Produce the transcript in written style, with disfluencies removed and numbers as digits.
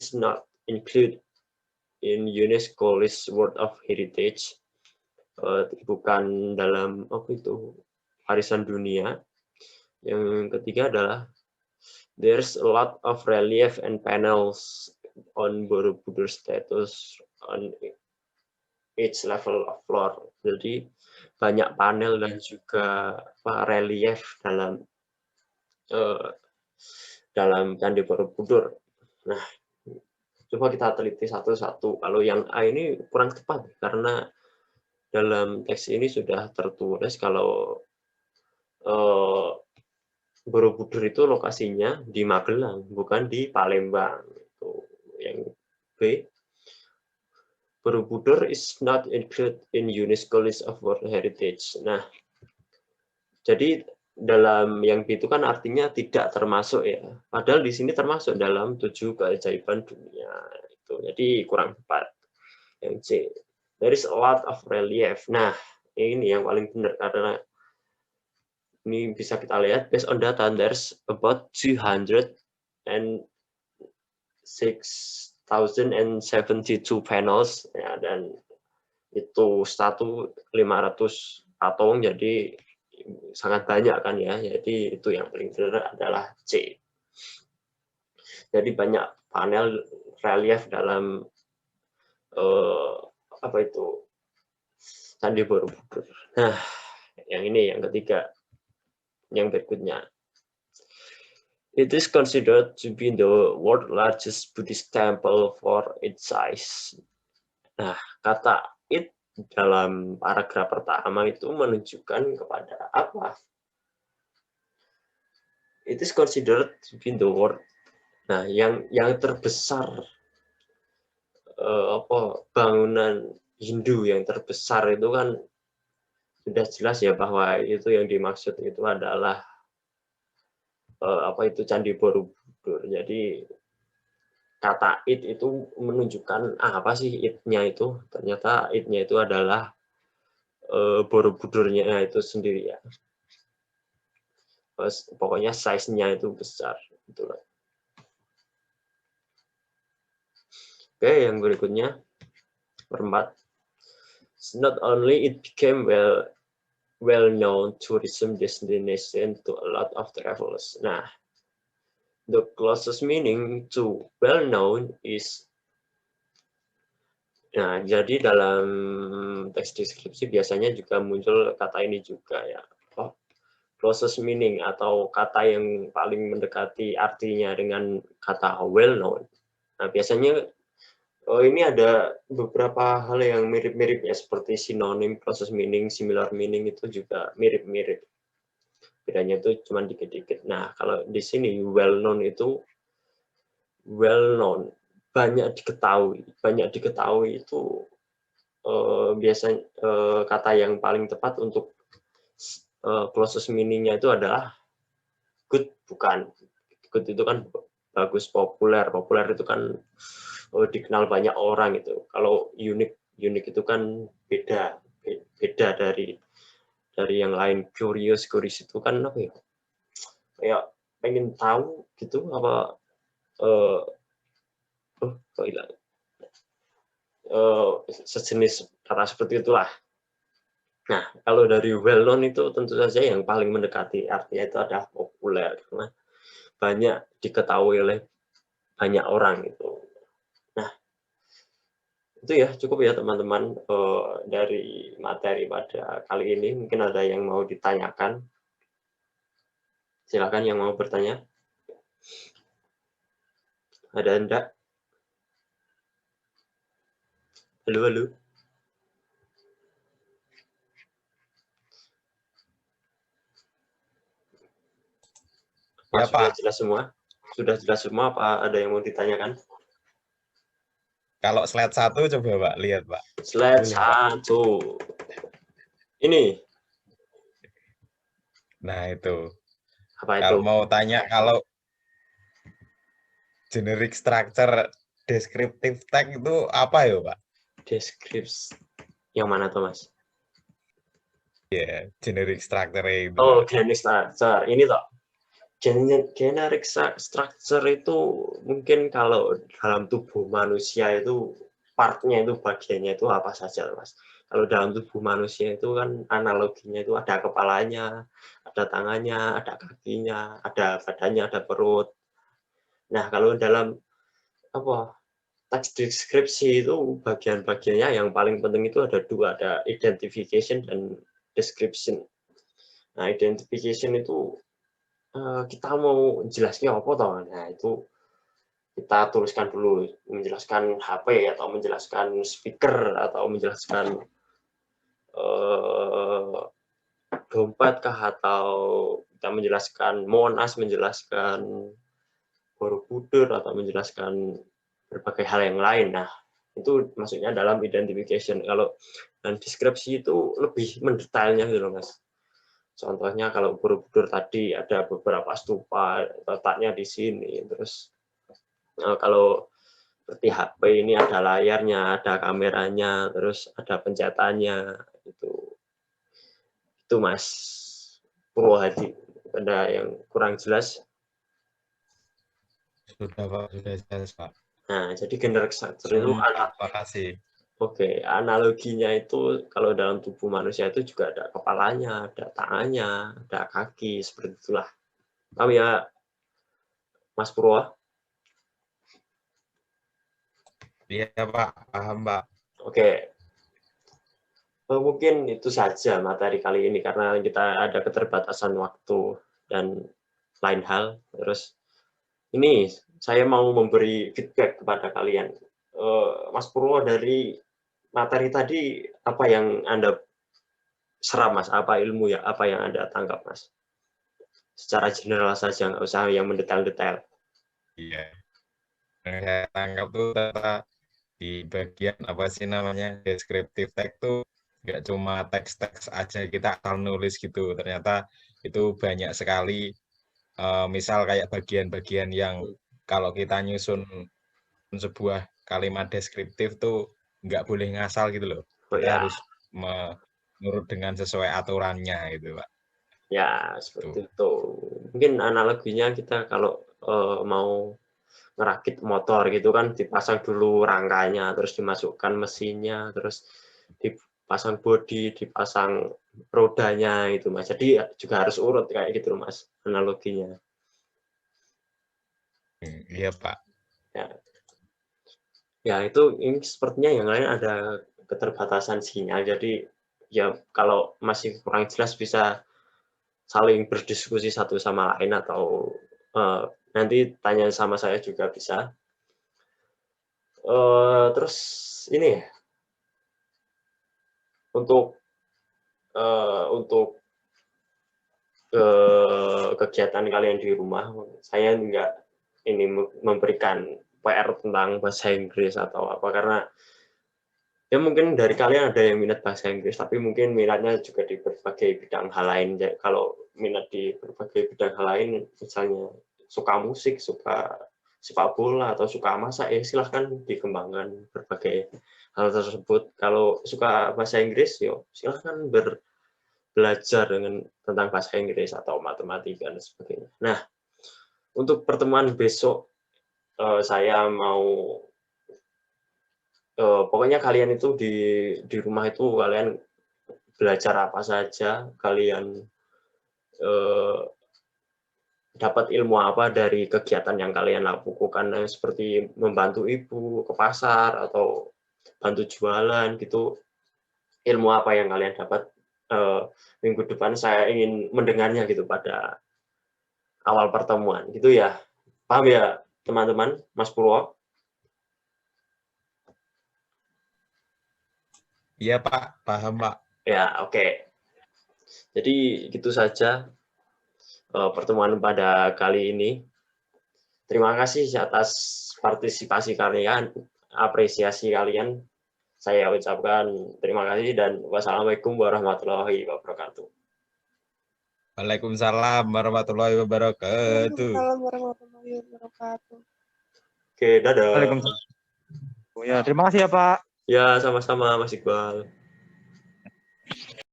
is not included in UNESCO list World of Heritage, bukan dalam apa itu warisan dunia. Yang ketiga adalah there's a lot of relief and panels on Borobudur status on each level of floor. Jadi banyak panel dan juga relief dalam Candi Borobudur. Nah, coba kita teliti satu-satu. Kalau yang A ini kurang tepat karena dalam teks ini sudah tertulis kalau Borobudur itu lokasinya di Magelang, bukan di Palembang. Itu yang B. Borobudur is not included in UNESCO list of World Heritage. Nah, jadi dalam yang B itu kan artinya tidak termasuk ya. Padahal di sini termasuk dalam 7 keajaiban dunia. Itu jadi kurang tepat. Yang C. There is a lot of relief. Nah, ini yang paling benar karena ini bisa kita lihat based on data there's about 206,072 panels ya, dan itu 1.500 patung, jadi sangat banyak kan ya. Jadi itu yang paling benar adalah C. Jadi banyak panel relief dalam apa itu Candi Borobudur. Nah, yang ini yang ketiga, yang berikutnya. It is considered to be the world's largest Buddhist temple for its size. Nah, kata it dalam paragraf pertama itu menunjukkan kepada apa? It is considered to be the world. Nah, yang terbesar bangunan Hindu yang terbesar itu kan sudah jelas ya bahwa itu yang dimaksud itu adalah Candi Borobudur. Jadi kata it itu menunjukkan apa sih it-nya itu? Ternyata it-nya itu adalah Borobudurnya itu sendiri ya. Pokoknya size-nya itu besar. Itulah. Oke, yang berikutnya keempat. Not only it became well-known tourism destination to a lot of travelers. Nah, the closest meaning to well-known is. Nah, jadi dalam teks deskripsi biasanya juga muncul kata ini juga ya. Closest meaning atau kata yang paling mendekati artinya dengan kata well-known. Nah, biasanya ini ada beberapa hal yang mirip-mirip ya, seperti sinonim, closest meaning, similar meaning itu juga mirip-mirip. Bedanya itu cuma dikit-dikit. Nah, kalau di sini well-known itu well-known, banyak diketahui itu biasanya kata yang paling tepat untuk closest meaning-nya itu adalah good, bukan. Good itu kan bagus, populer itu kan dikenal banyak orang itu. Kalau unik itu kan beda dari yang lain. Curious itu kan apa ya? Kayak pengen tahu gitu apa kok hilang. Sejenis kata seperti itulah. Nah, kalau dari well known itu tentu saja yang paling mendekati artinya itu adalah populer karena banyak diketahui oleh banyak orang itu. Nah, itu ya cukup ya teman-teman dari materi pada kali ini. Mungkin ada yang mau ditanyakan. Silakan yang mau bertanya. Ada enggak? Halo. Ya, sudah Pak. jelas semua? Sudah jelas semua apa ada yang mau ditanyakan? Kalau slide 1 coba Pak, lihat Pak. Slide Ini, Pak. 1. Ini. Nah, itu. Apa Kalau itu? mau tanya kalau generic structure descriptive text itu apa ya, Pak? Description. Yang mana tuh, Mas? Ya, generic structure itu. Oh, Pak. generic structure. Ini toh. Generic structure itu mungkin kalau dalam tubuh manusia itu part-nya itu bagiannya itu apa saja, Mas. Kalau dalam tubuh manusia itu kan analoginya itu ada kepalanya, ada tangannya, ada kakinya, ada badannya, ada perut. Nah, kalau dalam apa teks deskripsi itu bagian-bagiannya yang paling penting itu ada dua, ada identification dan description. Nah, identification itu kita mau jelasnya apa toh? Nah, itu kita tuliskan dulu, menjelaskan HP atau menjelaskan speaker atau menjelaskan dompet kah, atau kita menjelaskan Monas, menjelaskan Borobudur, atau menjelaskan berbagai hal yang lain. Nah, itu maksudnya dalam identification. Kalau dan deskripsi itu lebih mendetailnya gitu loh, Mas. Contohnya kalau Borobudur tadi ada beberapa stupa, letaknya di sini. Terus kalau seperti HP ini ada layarnya, ada kameranya, terus ada pencetannya. Itu Mas Purwohadi. Ada yang kurang jelas? Sudah Pak, sudah jelas Pak. Nah, jadi generic structure itu Terima kasih. Oke, analoginya itu kalau dalam tubuh manusia itu juga ada kepalanya, ada tangannya, ada kaki, seperti itulah. Paham ya, Mas Purwo? Iya Pak, paham Pak. Oke, mungkin itu saja materi kali ini karena kita ada keterbatasan waktu dan lain hal. Terus ini saya mau memberi feedback kepada kalian. Mas Purwo, dari materi tadi apa yang Anda serap, Mas? Apa ilmu ya? Apa yang Anda tangkap, Mas? Secara general saja, nggak usah yang mendetail-detail. Iya. Yang saya tangkap tuh ternyata di bagian apa sih namanya descriptive text tuh nggak cuma teks-teks aja kita asal nulis gitu. Ternyata itu banyak sekali misal kayak bagian-bagian yang kalau kita nyusun sebuah kalimat deskriptif tuh nggak boleh ngasal gitu loh. Oh, Kita ya, harus menurut dengan sesuai aturannya gitu Pak. ya Tuh. seperti itu. Mungkin analoginya kita kalau mau ngerakit motor gitu kan, dipasang dulu rangkanya, terus dimasukkan mesinnya, terus dipasang bodi, dipasang rodanya itu, Mas. Jadi juga harus urut kayak gitu, Mas, analoginya. Iya Pak. Ya, ya itu ini sepertinya yang lain ada keterbatasan sinyal. Jadi ya kalau masih kurang jelas bisa saling berdiskusi satu sama lain, atau nanti tanya sama saya juga bisa. Terus ini untuk untuk kegiatan kalian di rumah, saya nggak ini memberikan PR tentang bahasa Inggris atau apa, karena ya mungkin dari kalian ada yang minat bahasa Inggris, tapi mungkin minatnya juga di berbagai bidang hal lain. Jadi, kalau minat di berbagai bidang hal lain, misalnya suka musik, suka sepak bola, atau suka masak, ya silahkan dikembangkan berbagai hal tersebut. Kalau suka bahasa Inggris, yo silahkan belajar tentang bahasa Inggris atau matematika dan sebagainya. Nah, untuk pertemuan besok, saya mau pokoknya kalian itu di rumah itu kalian belajar apa saja, kalian dapat ilmu apa dari kegiatan yang kalian lakukan, seperti membantu ibu ke pasar atau bantu jualan gitu. Ilmu apa yang kalian dapat minggu depan, saya ingin mendengarnya gitu pada awal pertemuan gitu ya. Paham ya teman-teman, Mas Purwo? Iya Pak, paham Pak. Ya, oke. Jadi gitu saja pertemuan pada kali ini. Terima kasih atas partisipasi kalian, apresiasi kalian. Saya ucapkan terima kasih dan wassalamualaikum warahmatullahi wabarakatuh. Waalaikumsalam warahmatullahi wabarakatuh. Waalaikumsalam warahmatullahi wabarakatuh. Oke, dadah. Waalaikumsalam. Oh ya, terima kasih ya Pak. Ya, sama-sama Mas Iqbal.